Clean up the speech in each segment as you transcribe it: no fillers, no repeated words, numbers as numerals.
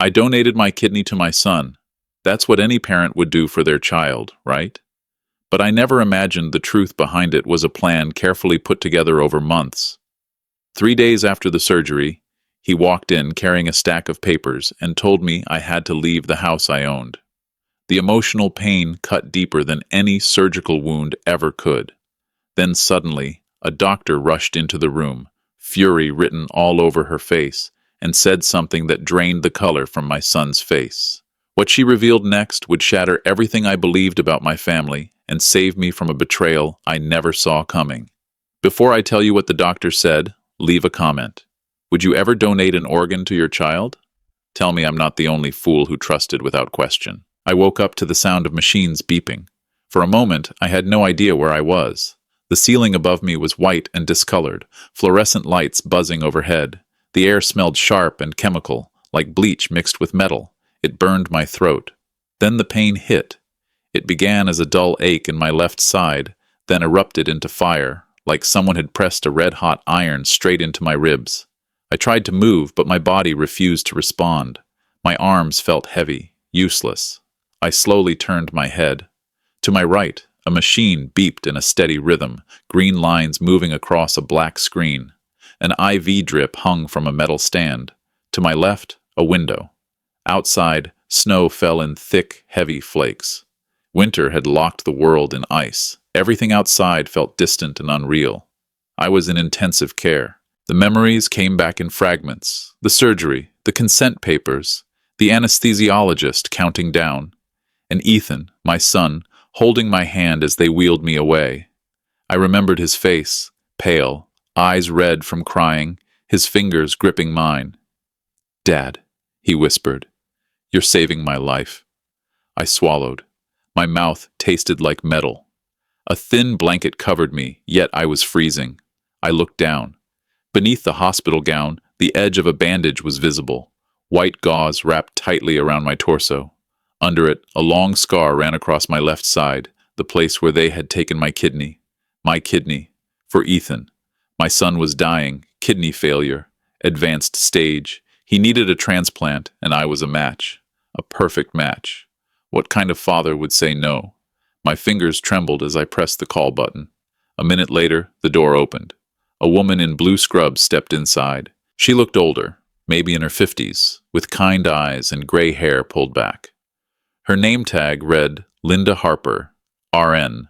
I donated my kidney to my son. That's what any parent would do for their child, right? But I never imagined the truth behind it was a plan carefully put together over months. 3 days after the surgery, he walked in carrying a stack of papers and told me I had to leave the house I owned. The emotional pain cut deeper than any surgical wound ever could. Then suddenly, a doctor rushed into the room, fury written all over her face, and said something that drained the color from my son's face. What she revealed next would shatter everything I believed about my family and save me from a betrayal I never saw coming. Before I tell you what the doctor said, leave a comment. Would you ever donate an organ to your child? Tell me I'm not the only fool who trusted without question. I woke up to the sound of machines beeping. For a moment, I had no idea where I was. The ceiling above me was white and discolored, fluorescent lights buzzing overhead. The air smelled sharp and chemical, like bleach mixed with metal. It burned my throat. Then the pain hit. It began as a dull ache in my left side, then erupted into fire, like someone had pressed a red-hot iron straight into my ribs. I tried to move, but my body refused to respond. My arms felt heavy, useless. I slowly turned my head. To my right, a machine beeped in a steady rhythm, green lines moving across a black screen. An IV drip hung from a metal stand. To my left, a window. Outside, snow fell in thick, heavy flakes. Winter had locked the world in ice. Everything outside felt distant and unreal. I was in intensive care. The memories came back in fragments. The surgery, the consent papers, the anesthesiologist counting down, and Ethan, my son, holding my hand as they wheeled me away. I remembered his face, pale, eyes red from crying, his fingers gripping mine. "Dad," he whispered, "you're saving my life." I swallowed. My mouth tasted like metal. A thin blanket covered me, yet I was freezing. I looked down. Beneath the hospital gown, the edge of a bandage was visible. White gauze wrapped tightly around my torso. Under it, a long scar ran across my left side, the place where they had taken my kidney. My kidney. For Ethan. My son was dying, kidney failure, advanced stage. He needed a transplant, and I was a match. A perfect match. What kind of father would say no? My fingers trembled as I pressed the call button. A minute later, the door opened. A woman in blue scrubs stepped inside. She looked older, maybe in her 50s, with kind eyes and gray hair pulled back. Her name tag read Linda Harper, RN.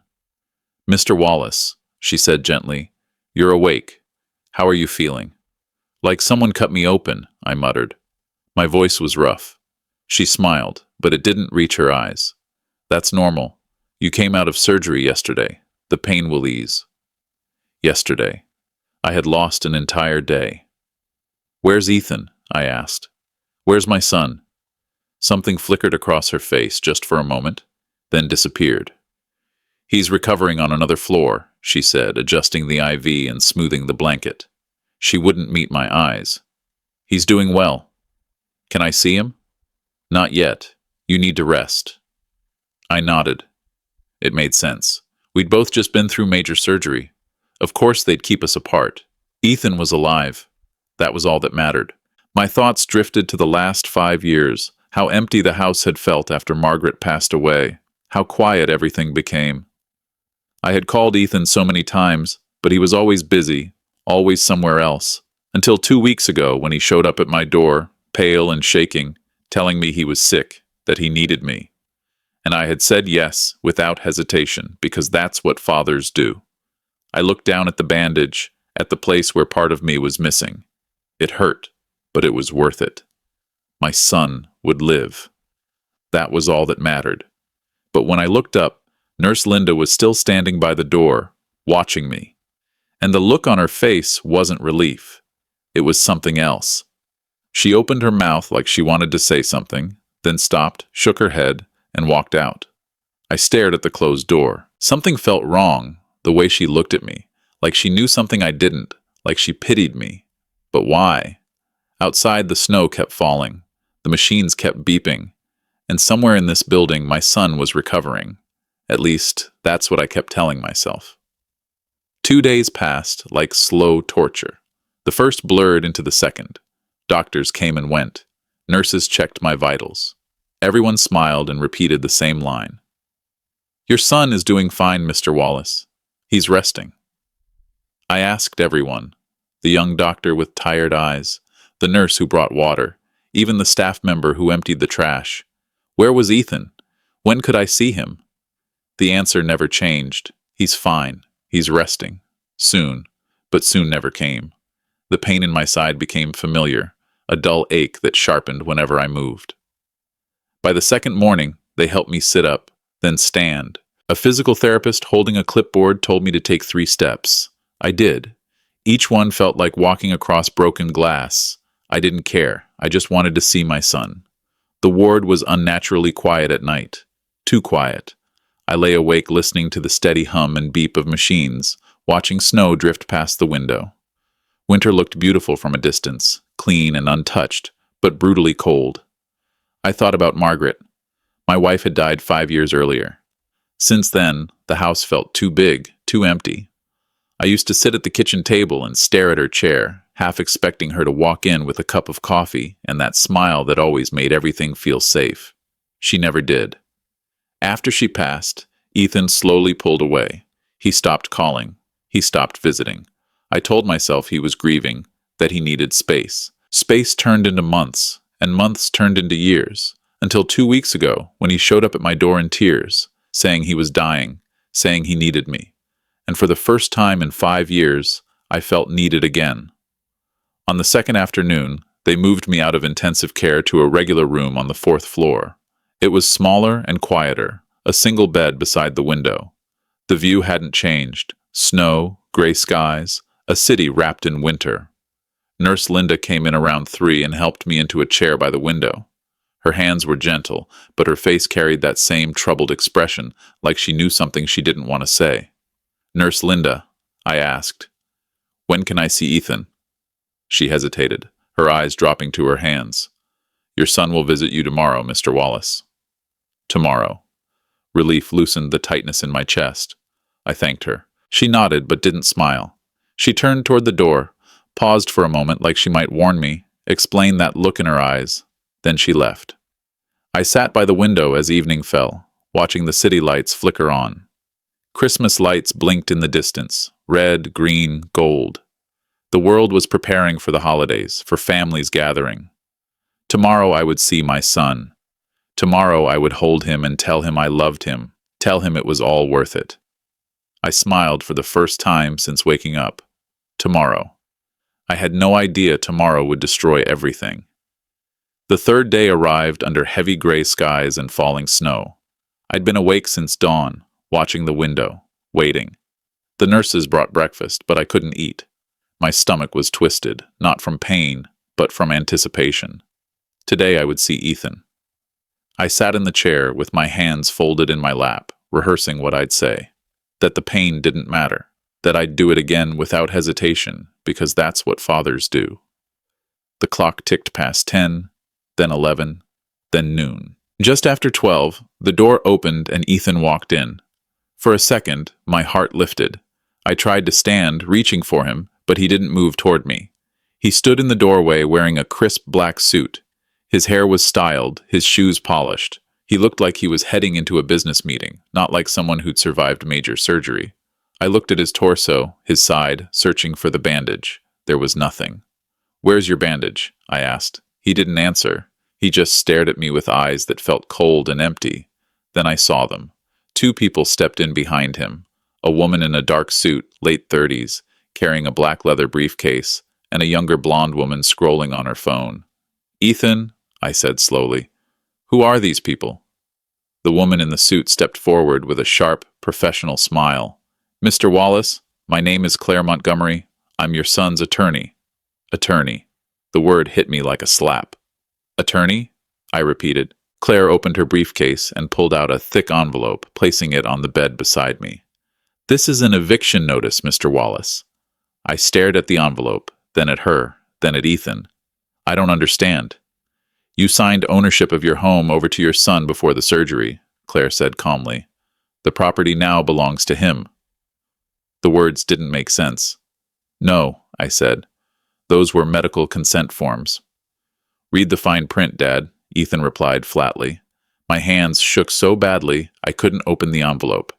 "Mr. Wallace," she said gently, "you're awake. How are you feeling?" "Like someone cut me open," I muttered. My voice was rough. She smiled, but it didn't reach her eyes. "That's normal. You came out of surgery yesterday. The pain will ease." Yesterday. I had lost an entire day. "Where's Ethan?" I asked. "Where's my son?" Something flickered across her face just for a moment, then disappeared. "He's recovering on another floor," she said, adjusting the IV and smoothing the blanket. She wouldn't meet my eyes. "He's doing well. Can I see him?" "Not yet. You need to rest." I nodded. It made sense. We'd both just been through major surgery. Of course they'd keep us apart. Ethan was alive. That was all that mattered. My thoughts drifted to the last 5 years, how empty the house had felt after Margaret passed away, how quiet everything became. I had called Ethan so many times, but he was always busy, always somewhere else, until 2 weeks ago when he showed up at my door, pale and shaking, telling me he was sick, that he needed me. And I had said yes, without hesitation, because that's what fathers do. I looked down at the bandage, at the place where part of me was missing. It hurt, but it was worth it. My son would live. That was all that mattered. But when I looked up, Nurse Linda was still standing by the door, watching me. And the look on her face wasn't relief. It was something else. She opened her mouth like she wanted to say something, then stopped, shook her head, and walked out. I stared at the closed door. Something felt wrong, the way she looked at me, like she knew something I didn't, like she pitied me. But why? Outside, the snow kept falling. The machines kept beeping. And somewhere in this building, my son was recovering. At least, that's what I kept telling myself. 2 days passed like slow torture. The first blurred into the second. Doctors came and went. Nurses checked my vitals. Everyone smiled and repeated the same line. "Your son is doing fine, Mr. Wallace. He's resting." I asked everyone, the young doctor with tired eyes, the nurse who brought water, even the staff member who emptied the trash. Where was Ethan? When could I see him? The answer never changed. He's fine. He's resting. Soon. But soon never came. The pain in my side became familiar, a dull ache that sharpened whenever I moved. By the second morning, they helped me sit up, then stand. A physical therapist holding a clipboard told me to take 3 steps. I did. Each one felt like walking across broken glass. I didn't care. I just wanted to see my son. The ward was unnaturally quiet at night. Too quiet. I lay awake listening to the steady hum and beep of machines, watching snow drift past the window. Winter looked beautiful from a distance, clean and untouched, but brutally cold. I thought about Margaret. My wife had died 5 years earlier. Since then, the house felt too big, too empty. I used to sit at the kitchen table and stare at her chair, half expecting her to walk in with a cup of coffee and that smile that always made everything feel safe. She never did. After she passed, Ethan slowly pulled away. He stopped calling. He stopped visiting. I told myself he was grieving, that he needed space. Space turned into months, and months turned into years, until 2 weeks ago when he showed up at my door in tears, saying he was dying, saying he needed me. And for the first time in 5 years, I felt needed again. On the second afternoon, they moved me out of intensive care to a regular room on the 4th floor. It was smaller and quieter, a single bed beside the window. The view hadn't changed. Snow, gray skies, a city wrapped in winter. Nurse Linda came in around 3 and helped me into a chair by the window. Her hands were gentle, but her face carried that same troubled expression, like she knew something she didn't want to say. "Nurse Linda," I asked, "when can I see Ethan?" She hesitated, her eyes dropping to her hands. "Your son will visit you tomorrow, Mr. Wallace." Tomorrow. Relief loosened the tightness in my chest. I thanked her. She nodded but didn't smile. She turned toward the door, paused for a moment like she might warn me, explain that look in her eyes. Then she left. I sat by the window as evening fell, watching the city lights flicker on. Christmas lights blinked in the distance, red, green, gold. The world was preparing for the holidays, for families gathering. Tomorrow I would see my son. Tomorrow I would hold him and tell him I loved him, tell him it was all worth it. I smiled for the first time since waking up. Tomorrow. I had no idea tomorrow would destroy everything. The third day arrived under heavy gray skies and falling snow. I'd been awake since dawn, watching the window, waiting. The nurses brought breakfast, but I couldn't eat. My stomach was twisted, not from pain, but from anticipation. Today I would see Ethan. I sat in the chair with my hands folded in my lap, rehearsing what I'd say. That the pain didn't matter. That I'd do it again without hesitation, because that's what fathers do. The clock ticked past 10, then 11, then noon. Just after 12, the door opened and Ethan walked in. For a second, my heart lifted. I tried to stand, reaching for him, but he didn't move toward me. He stood in the doorway wearing a crisp black suit. His hair was styled, his shoes polished. He looked like he was heading into a business meeting, not like someone who'd survived major surgery. I looked at his torso, his side, searching for the bandage. There was nothing. "Where's your bandage?" I asked. He didn't answer. He just stared at me with eyes that felt cold and empty. Then I saw them. 2 people stepped in behind him. A woman in a dark suit, late 30s, carrying a black leather briefcase, and a younger blonde woman scrolling on her phone. "Ethan," I said slowly, "who are these people?" The woman in the suit stepped forward with a sharp, professional smile. "Mr. Wallace, my name is Claire Montgomery. I'm your son's attorney." Attorney. The word hit me like a slap. "Attorney?" I repeated. Claire opened her briefcase and pulled out a thick envelope, placing it on the bed beside me. "This is an eviction notice, Mr. Wallace." I stared at the envelope, then at her, then at Ethan. "I don't understand." "You signed ownership of your home over to your son before the surgery," Claire said calmly. "The property now belongs to him." The words didn't make sense. "No," I said. "Those were medical consent forms." Read the fine print, Dad, Ethan replied flatly. My hands shook so badly I couldn't open the envelope.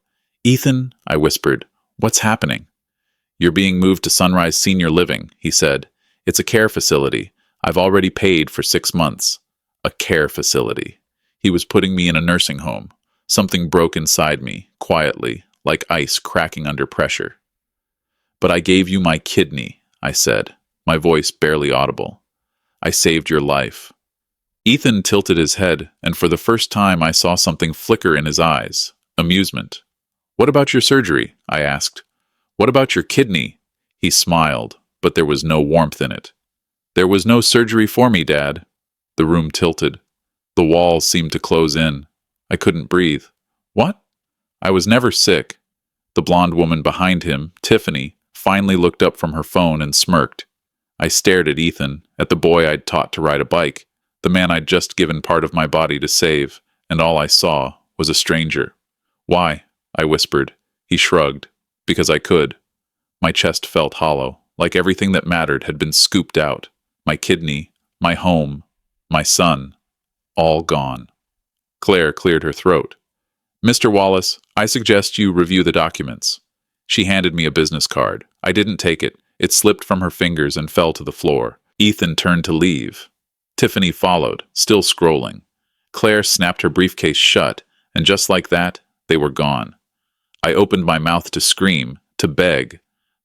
Ethan, I whispered, what's happening? You're being moved to Sunrise Senior Living, he said. It's a care facility. I've already paid for 6 months. A care facility. He was putting me in a nursing home. Something broke inside me, quietly, like ice cracking under pressure. But I gave you my kidney, I said, my voice barely audible. I saved your life. Ethan tilted his head, and for the first time I saw something flicker in his eyes. Amusement. What about your surgery? I asked. What about your kidney? He smiled, but there was no warmth in it. There was no surgery for me, Dad. The room tilted. The walls seemed to close in. I couldn't breathe. What? I was never sick. The blonde woman behind him, Tiffany, finally looked up from her phone and smirked. I stared at Ethan, at the boy I'd taught to ride a bike, the man I'd just given part of my body to save, and all I saw was a stranger. Why? I whispered. He shrugged. Because I could. My chest felt hollow, like everything that mattered had been scooped out. My kidney, my home, my son, all gone. Claire cleared her throat. Mr. Wallace, I suggest you review the documents. She handed me a business card. I didn't take it. It slipped from her fingers and fell to the floor. Ethan turned to leave. Tiffany followed, still scrolling. Claire snapped her briefcase shut, and just like that, they were gone. I opened my mouth to scream, to beg,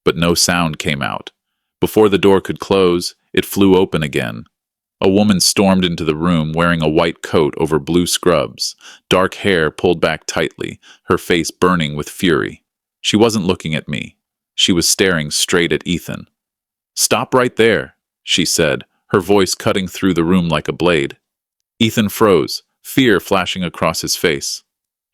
but no sound came out. Before the door could close, it flew open again. A woman stormed into the room wearing a white coat over blue scrubs, dark hair pulled back tightly, her face burning with fury. She wasn't looking at me. She was staring straight at Ethan. Stop right there, she said, her voice cutting through the room like a blade. Ethan froze, fear flashing across his face.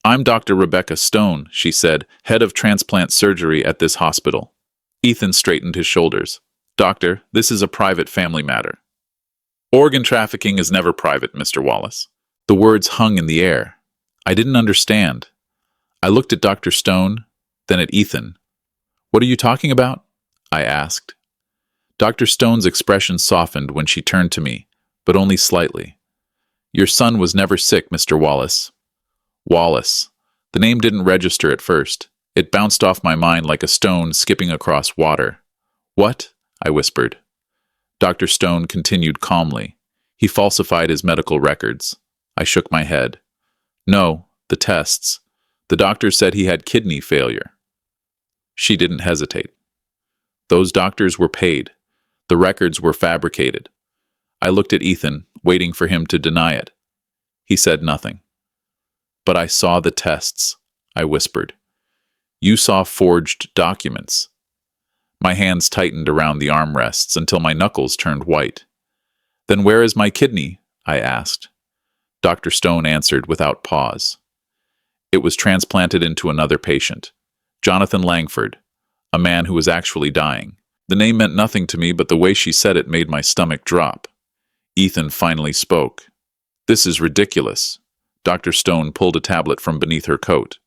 I'm Dr. Rebecca Stone, she said, head of transplant surgery at this hospital. Ethan straightened his shoulders. Doctor, this is a private family matter. Organ trafficking is never private, Mr. Wallace. The words hung in the air. I didn't understand. I looked at Dr. Stone, then at Ethan. What are you talking about? I asked. Dr. Stone's expression softened when she turned to me, but only slightly. Your son was never sick, Mr. Wallace. Wallace. The name didn't register at first. It bounced off my mind like a stone skipping across water. What? I whispered. Dr. Stone continued calmly. He falsified his medical records. I shook my head. No, the tests. The doctor said he had kidney failure. She didn't hesitate. Those doctors were paid. The records were fabricated. I looked at Ethan, waiting for him to deny it. He said nothing. But I saw the tests, I whispered. You saw forged documents. My hands tightened around the armrests until my knuckles turned white. Then where is my kidney? I asked. Dr. Stone answered without pause. It was transplanted into another patient, Jonathan Langford, a man who was actually dying. The name meant nothing to me, but the way she said it made my stomach drop. Ethan finally spoke. This is ridiculous. Dr. Stone pulled a tablet from beneath her coat.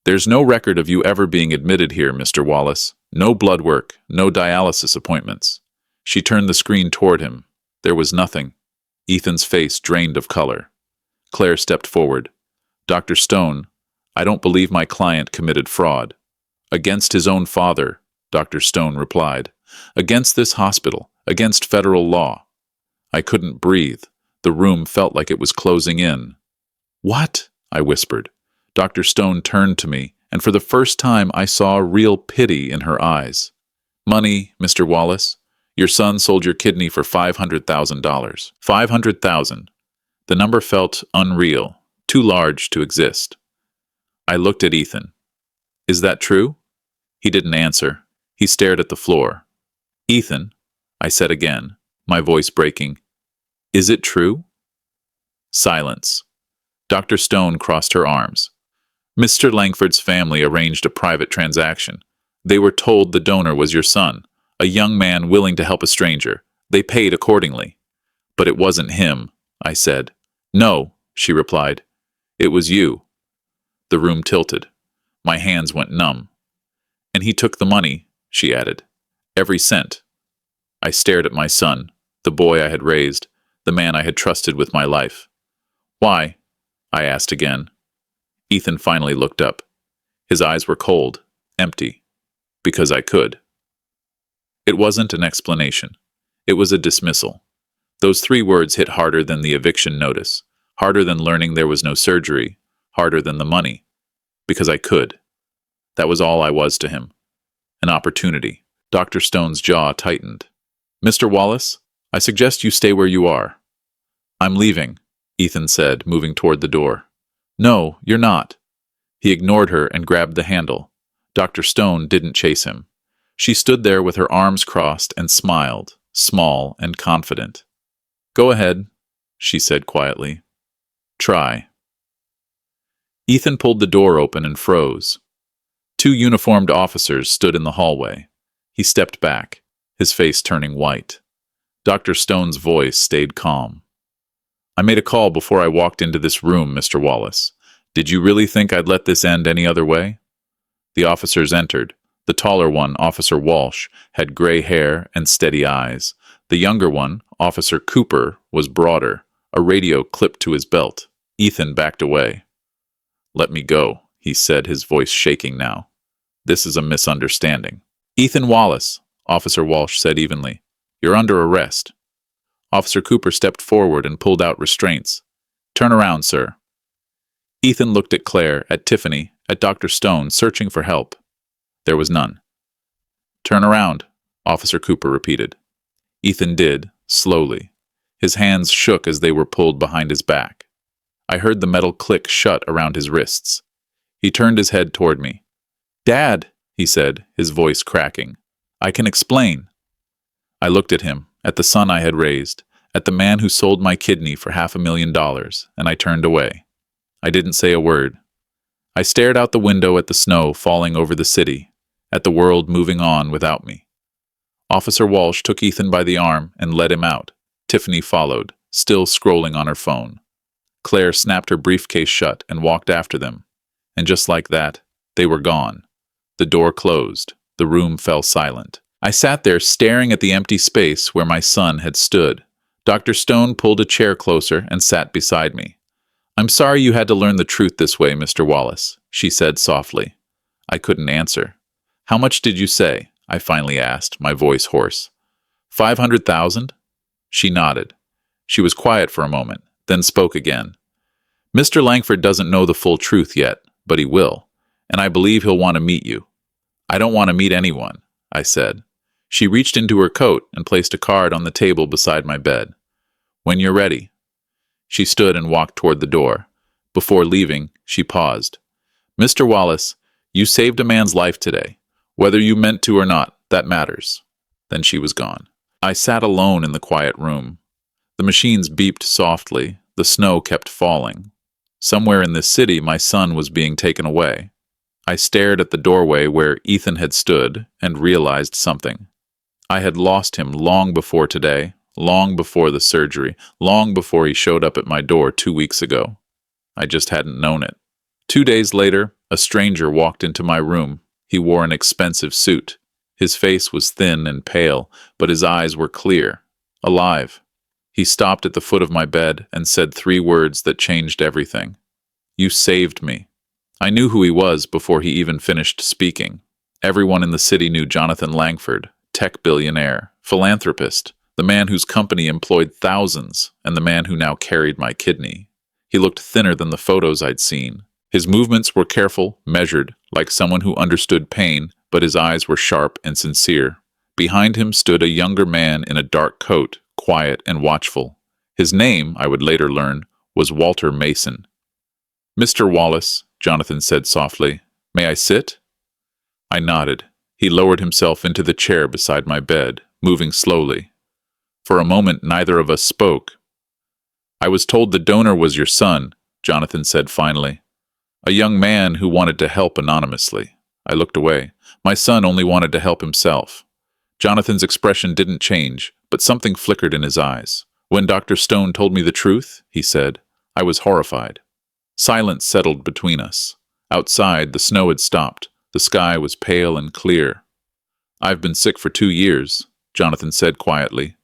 There's no record of you ever being admitted here, Mr. Wallace. No blood work, no dialysis appointments. She turned the screen toward him. There was nothing. Ethan's face drained of color. Claire stepped forward. Dr. Stone, I don't believe my client committed fraud. Against his own father, Dr. Stone replied. Against this hospital, against federal law. I couldn't breathe. The room felt like it was closing in. What? I whispered. Dr. Stone turned to me, and for the first time I saw real pity in her eyes. Money, Mr. Wallace. Your son sold your kidney for $500,000. $500,000. The number felt unreal, too large to exist. I looked at Ethan. Is that true? He didn't answer. He stared at the floor. Ethan, I said again, my voice breaking, is it true? Silence. Dr. Stone crossed her arms. Mr. Langford's family arranged a private transaction. They were told the donor was your son, a young man willing to help a stranger. They paid accordingly. But it wasn't him, I said. No, she replied. It was you. The room tilted. My hands went numb. And he took the money, she added. Every cent. I stared at my son, the boy I had raised, the man I had trusted with my life. Why? I asked again. Ethan finally looked up. His eyes were cold, empty. Because I could. It wasn't an explanation. It was a dismissal. Those 3 words hit harder than the eviction notice, harder than learning there was no surgery, harder than the money. Because I could. That was all I was to him. An opportunity. Dr. Stone's jaw tightened. Mr. Wallace, I suggest you stay where you are. I'm leaving, Ethan said, moving toward the door. No, you're not. He ignored her and grabbed the handle. Dr. Stone didn't chase him. She stood there with her arms crossed and smiled, small and confident. Go ahead, she said quietly. Try. Ethan pulled the door open and froze. 2 uniformed officers stood in the hallway. He stepped back, his face turning white. Dr. Stone's voice stayed calm. I made a call before I walked into this room, Mr. Wallace. Did you really think I'd let this end any other way? The officers entered. The taller one, Officer Walsh, had gray hair and steady eyes. The younger one, Officer Cooper, was broader, a radio clipped to his belt. Ethan backed away. Let me go, he said, his voice shaking now. This is a misunderstanding. Ethan Wallace, Officer Walsh said evenly. You're under arrest. Officer Cooper stepped forward and pulled out restraints. Turn around, sir. Ethan looked at Claire, at Tiffany, at Dr. Stone, searching for help. There was none. Turn around, Officer Cooper repeated. Ethan did, slowly. His hands shook as they were pulled behind his back. I heard the metal click shut around his wrists. He turned his head toward me. Dad, he said, his voice cracking. I can explain. I looked at him, at the son I had raised, at the man who sold my kidney for $500,000, and I turned away. I didn't say a word. I stared out the window at the snow falling over the city, at the world moving on without me. Officer Walsh took Ethan by the arm and led him out. Tiffany followed, still scrolling on her phone. Claire snapped her briefcase shut and walked after them. And just like that, they were gone. The door closed. The room fell silent. I sat there staring at the empty space where my son had stood. Dr. Stone pulled a chair closer and sat beside me. I'm sorry you had to learn the truth this way, Mr. Wallace, she said softly. I couldn't answer. How much did you say? I finally asked, my voice hoarse. 500,000? She nodded. She was quiet for a moment, then spoke again. Mr. Langford doesn't know the full truth yet, but he will, and I believe he'll want to meet you. I don't want to meet anyone, I said. She reached into her coat and placed a card on the table beside my bed. When you're ready. She stood and walked toward the door. Before leaving, she paused. Mr. Wallace, you saved a man's life today. Whether you meant to or not, that matters. Then she was gone. I sat alone in the quiet room. The machines beeped softly. The snow kept falling. Somewhere in this city, my son was being taken away. I stared at the doorway where Ethan had stood and realized something. I had lost him long before today, long before the surgery, long before he showed up at my door 2 weeks ago. I just hadn't known it. 2 days later, a stranger walked into my room. He wore an expensive suit. His face was thin and pale, but his eyes were clear, alive. He stopped at the foot of my bed and said 3 words that changed everything. You saved me. I knew who he was before he even finished speaking. Everyone in the city knew Jonathan Langford, tech billionaire, philanthropist, the man whose company employed thousands, and the man who now carried my kidney. He looked thinner than the photos I'd seen. His movements were careful, measured, like someone who understood pain, but his eyes were sharp and sincere. Behind him stood a younger man in a dark coat, quiet and watchful. His name, I would later learn, was Walter Mason. Mr. Wallace, Jonathan said softly, may I sit? I nodded. He lowered himself into the chair beside my bed, moving slowly. For a moment, neither of us spoke. I was told the donor was your son, Jonathan said finally. A young man who wanted to help anonymously. I looked away. My son only wanted to help himself. Jonathan's expression didn't change, but something flickered in his eyes. When Dr. Stone told me the truth, he said, I was horrified. Silence settled between us. Outside, the snow had stopped. The sky was pale and clear. I've been sick for 2 years, Jonathan said quietly.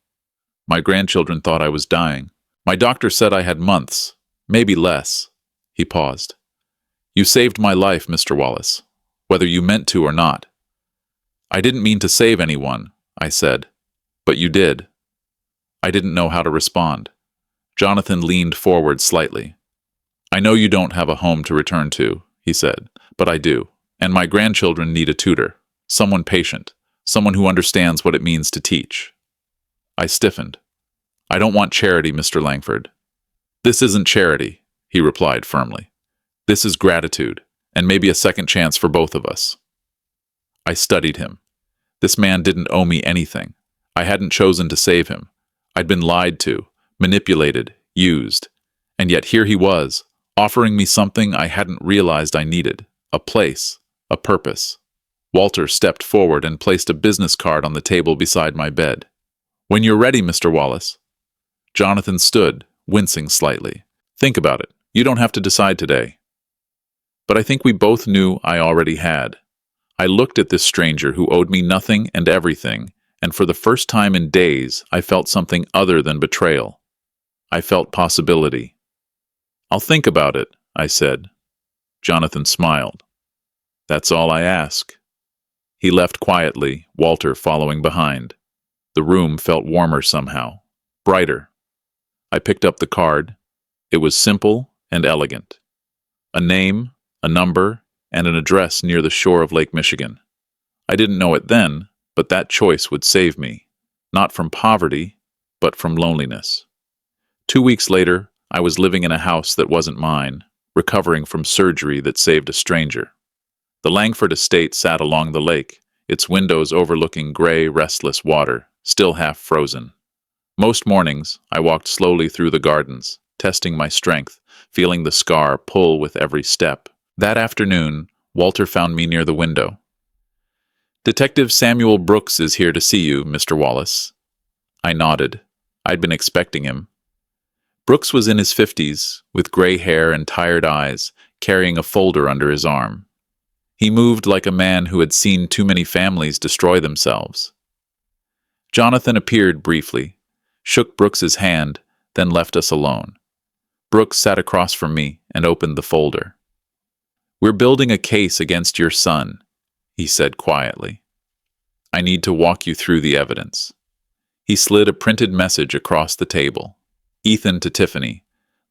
My grandchildren thought I was dying. My doctor said I had months, maybe less. He paused. You saved my life, Mr. Wallace, whether you meant to or not. I didn't mean to save anyone, I said. But you did. I didn't know how to respond. Jonathan leaned forward slightly. I know you don't have a home to return to, he said, but I do. And my grandchildren need a tutor, someone patient, someone who understands what it means to teach. I stiffened. I don't want charity, Mr. Langford. This isn't charity, he replied firmly. This is gratitude, and maybe a second chance for both of us. I studied him. This man didn't owe me anything. I hadn't chosen to save him. I'd been lied to, manipulated, used. And yet here he was, offering me something I hadn't realized I needed. A place, a purpose. Walter stepped forward and placed a business card on the table beside my bed. When you're ready, Mr. Wallace. Jonathan stood, wincing slightly. Think about it. You don't have to decide today. But I think we both knew I already had. I looked at this stranger who owed me nothing and everything, and for the first time in days, I felt something other than betrayal. I felt possibility. I'll think about it, I said. Jonathan smiled. That's all I ask. He left quietly, Walter following behind. The room felt warmer somehow, brighter. I picked up the card. It was simple and elegant. A name, a number, and an address near the shore of Lake Michigan. I didn't know it then, but that choice would save me, not from poverty, but from loneliness. 2 weeks later, I was living in a house that wasn't mine, recovering from surgery that saved a stranger. The Langford estate sat along the lake, its windows overlooking gray, restless water, still half frozen. Most mornings, I walked slowly through the gardens, testing my strength, feeling the scar pull with every step. That afternoon, Walter found me near the window. Detective Samuel Brooks is here to see you, Mr. Wallace. I nodded. I'd been expecting him. Brooks was in his 50s, with gray hair and tired eyes, carrying a folder under his arm. He moved like a man who had seen too many families destroy themselves. Jonathan appeared briefly, shook Brooks's hand, then left us alone. Brooks sat across from me and opened the folder. We're building a case against your son, he said quietly. I need to walk you through the evidence. He slid a printed message across the table. Ethan to Tiffany.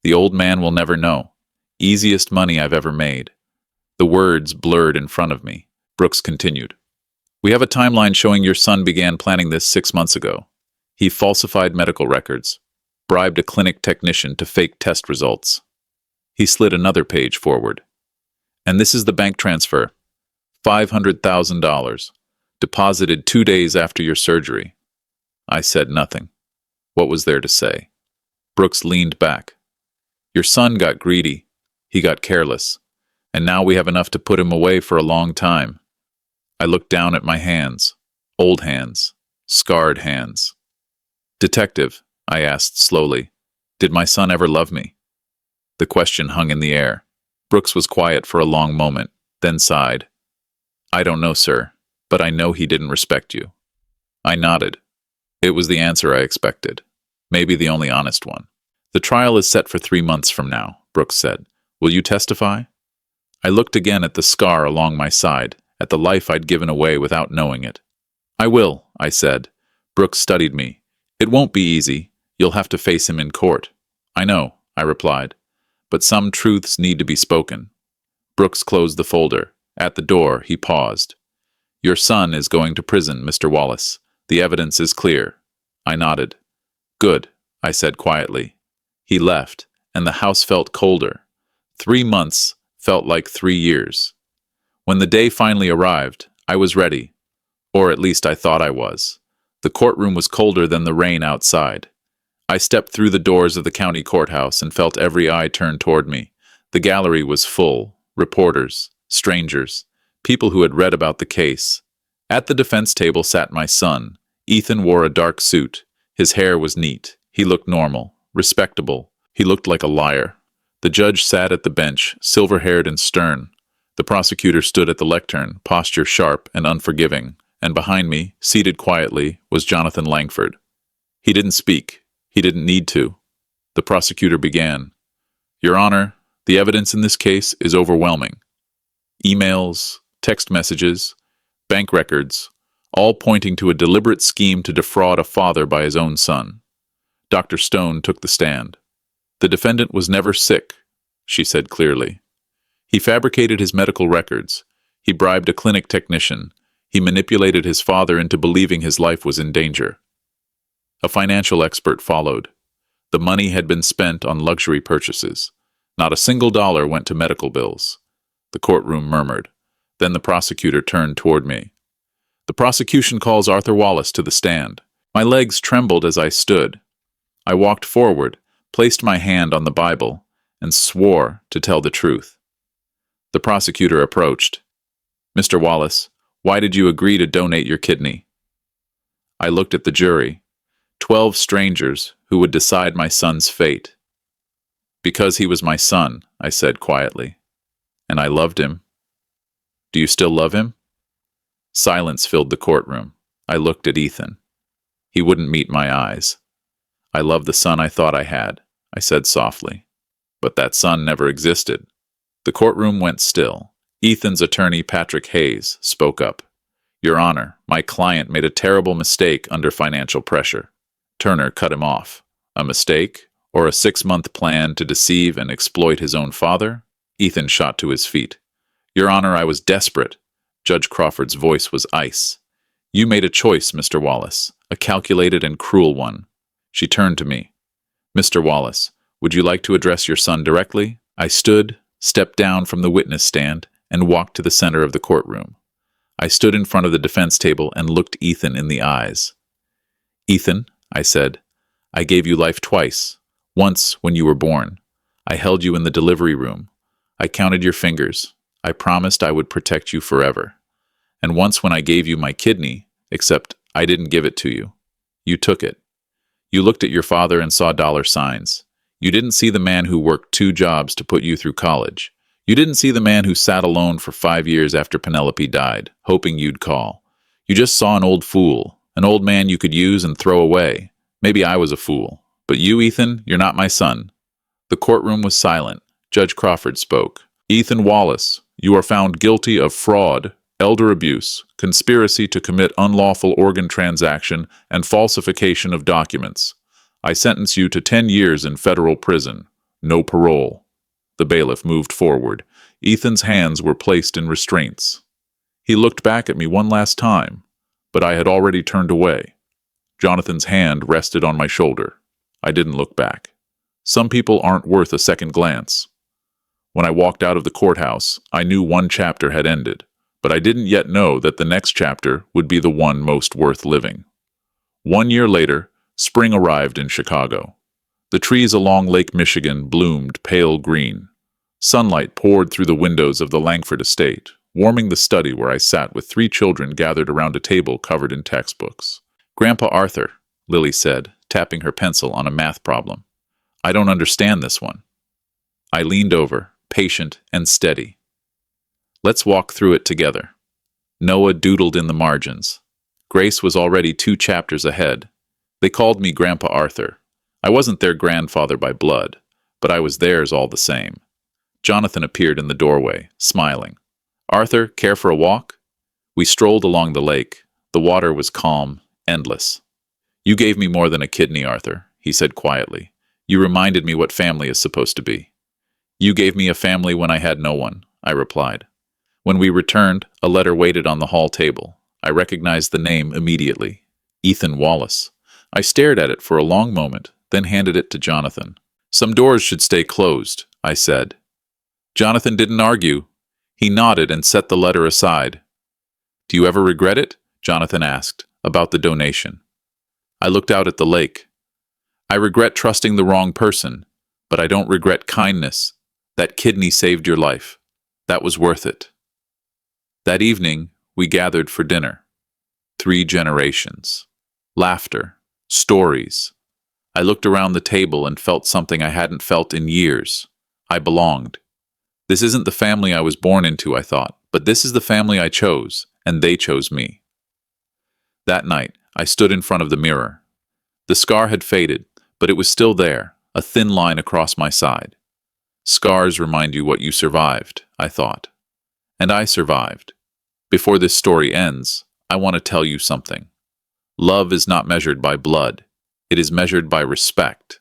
The old man will never know. Easiest money I've ever made. The words blurred in front of me. Brooks continued. We have a timeline showing your son began planning this 6 months ago. He falsified medical records, bribed a clinic technician to fake test results. He slid another page forward. And this is the bank transfer. $500,000. Deposited 2 days after your surgery. I said nothing. What was there to say? Brooks leaned back. Your son got greedy. He got careless. And now we have enough to put him away for a long time. I looked down at my hands. Old hands. Scarred hands. Detective, I asked slowly, did my son ever love me? The question hung in the air. Brooks was quiet for a long moment, then sighed. I don't know, sir, but I know he didn't respect you. I nodded. It was the answer I expected. Maybe the only honest one. The trial is set for 3 months from now, Brooks said. Will you testify? I looked again at the scar along my side, at the life I'd given away without knowing it. I will, I said. Brooks studied me. It won't be easy. You'll have to face him in court. I know, I replied. But some truths need to be spoken. Brooks closed the folder. At the door, he paused. Your son is going to prison, Mr. Wallace. The evidence is clear. I nodded. Good, I said quietly. He left, and the house felt colder. 3 months felt like 3 years. When the day finally arrived, I was ready. Or at least I thought I was. The courtroom was colder than the rain outside. I stepped through the doors of the county courthouse and felt every eye turn toward me. The gallery was full. Reporters, strangers, people who had read about the case. At the defense table sat my son. Ethan wore a dark suit. His hair was neat. He looked normal, respectable. He looked like a liar. The judge sat at the bench, silver-haired and stern. The prosecutor stood at the lectern, posture sharp and unforgiving. And behind me, seated quietly, was Jonathan Langford. He didn't speak. He didn't need to. The prosecutor began. Your Honor, the evidence in this case is overwhelming. Emails, text messages, bank records, all pointing to a deliberate scheme to defraud a father by his own son. Dr. Stone took the stand. The defendant was never sick, she said clearly. He fabricated his medical records. He bribed a clinic technician. He manipulated his father into believing his life was in danger. A financial expert followed. The money had been spent on luxury purchases. Not a single dollar went to medical bills. The courtroom murmured. Then the prosecutor turned toward me. The prosecution calls Arthur Wallace to the stand. My legs trembled as I stood. I walked forward, placed my hand on the Bible, and swore to tell the truth. The prosecutor approached. Mr. Wallace, why did you agree to donate your kidney? I looked at the jury, 12 strangers who would decide my son's fate. Because he was my son, I said quietly, and I loved him. Do you still love him? Silence filled the courtroom. I looked at Ethan. He wouldn't meet my eyes. I love the son I thought I had, I said softly. But that son never existed. The courtroom went still. Ethan's attorney, Patrick Hayes, spoke up. Your Honor, my client made a terrible mistake under financial pressure. Turner cut him off. A mistake? Or a 6-month plan to deceive and exploit his own father? Ethan shot to his feet. Your Honor, I was desperate. Judge Crawford's voice was ice. You made a choice, Mr. Wallace, a calculated and cruel one. She turned to me. Mr. Wallace, would you like to address your son directly? I stood, stepped down from the witness stand, and walked to the center of the courtroom. I stood in front of the defense table and looked Ethan in the eyes. Ethan, I said, I gave you life twice. Once when you were born. I held you in the delivery room. I counted your fingers. I promised I would protect you forever. And once when I gave you my kidney, except I didn't give it to you. You took it. You looked at your father and saw dollar signs. You didn't see the man who worked 2 jobs to put you through college. You didn't see the man who sat alone for 5 years after Penelope died, hoping you'd call. You just saw an old fool, an old man you could use and throw away. Maybe I was a fool. But you, Ethan, you're not my son. The courtroom was silent. Judge Crawford spoke. Ethan Wallace, you are found guilty of fraud, elder abuse, conspiracy to commit unlawful organ transaction, and falsification of documents. I sentence you to 10 years in federal prison. No parole. The bailiff moved forward. Ethan's hands were placed in restraints. He looked back at me one last time, but I had already turned away. Jonathan's hand rested on my shoulder. I didn't look back. Some people aren't worth a second glance. When I walked out of the courthouse, I knew one chapter had ended, but I didn't yet know that the next chapter would be the one most worth living. 1 year later, spring arrived in Chicago. The trees along Lake Michigan bloomed pale green. Sunlight poured through the windows of the Langford estate, warming the study where I sat with 3 children gathered around a table covered in textbooks. Grandpa Arthur, Lily said, tapping her pencil on a math problem. I don't understand this one. I leaned over, patient and steady. Let's walk through it together. Noah doodled in the margins. Grace was already 2 chapters ahead. They called me Grandpa Arthur. I wasn't their grandfather by blood, but I was theirs all the same. Jonathan appeared in the doorway, smiling. Arthur, care for a walk? We strolled along the lake. The water was calm, endless. You gave me more than a kidney, Arthur, he said quietly. You reminded me what family is supposed to be. You gave me a family when I had no one, I replied. When we returned, a letter waited on the hall table. I recognized the name immediately. Ethan Wallace. I stared at it for a long moment, then handed it to Jonathan. Some doors should stay closed, I said. Jonathan didn't argue. He nodded and set the letter aside. Do you ever regret it? Jonathan asked, about the donation. I looked out at the lake. I regret trusting the wrong person, but I don't regret kindness. That kidney saved your life. That was worth it. That evening, we gathered for dinner. 3 generations. Laughter. Stories. I looked around the table and felt something I hadn't felt in years. I belonged. This isn't the family I was born into, I thought, but this is the family I chose, and they chose me. That night, I stood in front of the mirror. The scar had faded, but it was still there, a thin line across my side. Scars remind you what you survived, I thought. And I survived. Before this story ends, I want to tell you something. Love is not measured by blood. It is measured by respect.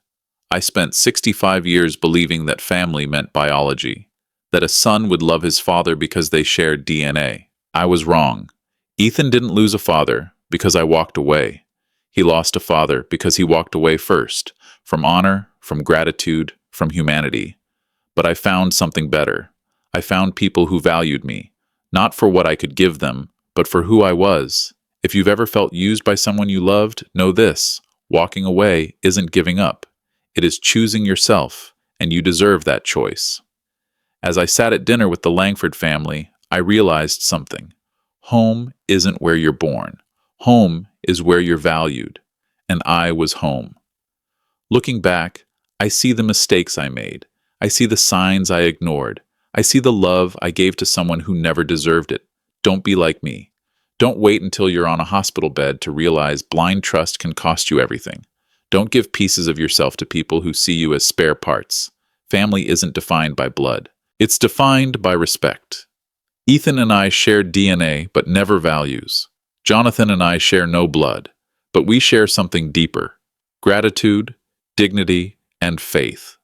I spent 65 years believing that family meant biology, that a son would love his father because they shared DNA. I was wrong. Ethan didn't lose a father because I walked away. He lost a father because he walked away first, from honor, from gratitude, from humanity. But I found something better. I found people who valued me, not for what I could give them, but for who I was. If you've ever felt used by someone you loved, know this: walking away isn't giving up. It is choosing yourself, and you deserve that choice. As I sat at dinner with the Langford family, I realized something. Home isn't where you're born. Home is where you're valued. And I was home. Looking back, I see the mistakes I made. I see the signs I ignored. I see the love I gave to someone who never deserved it. Don't be like me. Don't wait until you're on a hospital bed to realize blind trust can cost you everything. Don't give pieces of yourself to people who see you as spare parts. Family isn't defined by blood. It's defined by respect. Ethan and I shared DNA, but never values. Jonathan and I share no blood, but we share something deeper: gratitude, dignity, and faith.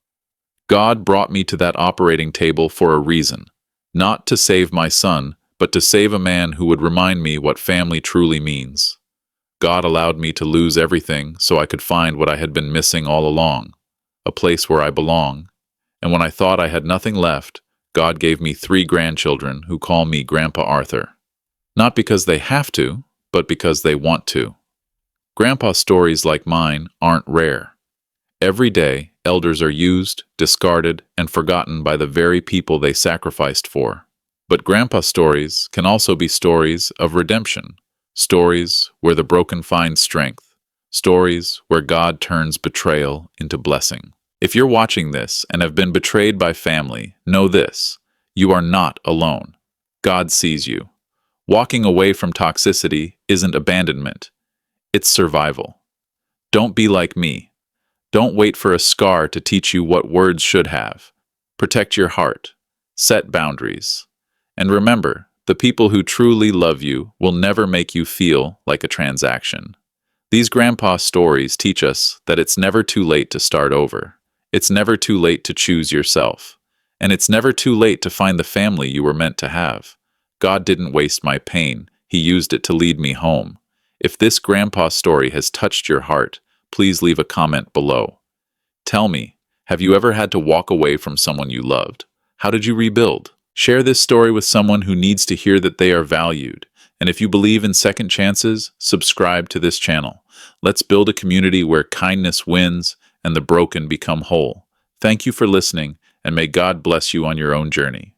God brought me to that operating table for a reason, not to save my son, but to save a man who would remind me what family truly means. God allowed me to lose everything so I could find what I had been missing all along, a place where I belong. And when I thought I had nothing left, God gave me 3 grandchildren who call me Grandpa Arthur. Not because they have to, but because they want to. Grandpa stories like mine aren't rare. Every day, elders are used, discarded, and forgotten by the very people they sacrificed for. But Grandpa stories can also be stories of redemption, stories where the broken find strength, stories where God turns betrayal into blessing. If you're watching this and have been betrayed by family, know this: you are not alone. God sees you. Walking away from toxicity isn't abandonment, it's survival. Don't be like me. Don't wait for a scar to teach you what words should have. Protect your heart. Set boundaries. And remember, the people who truly love you will never make you feel like a transaction. These grandpa stories teach us that it's never too late to start over. It's never too late to choose yourself. And it's never too late to find the family you were meant to have. God didn't waste my pain. He used it to lead me home. If this grandpa story has touched your heart, please leave a comment below. Tell me, have you ever had to walk away from someone you loved? How did you rebuild? Share this story with someone who needs to hear that they are valued. And if you believe in second chances, subscribe to this channel. Let's build a community where kindness wins and the broken become whole. Thank you for listening, and may God bless you on your own journey.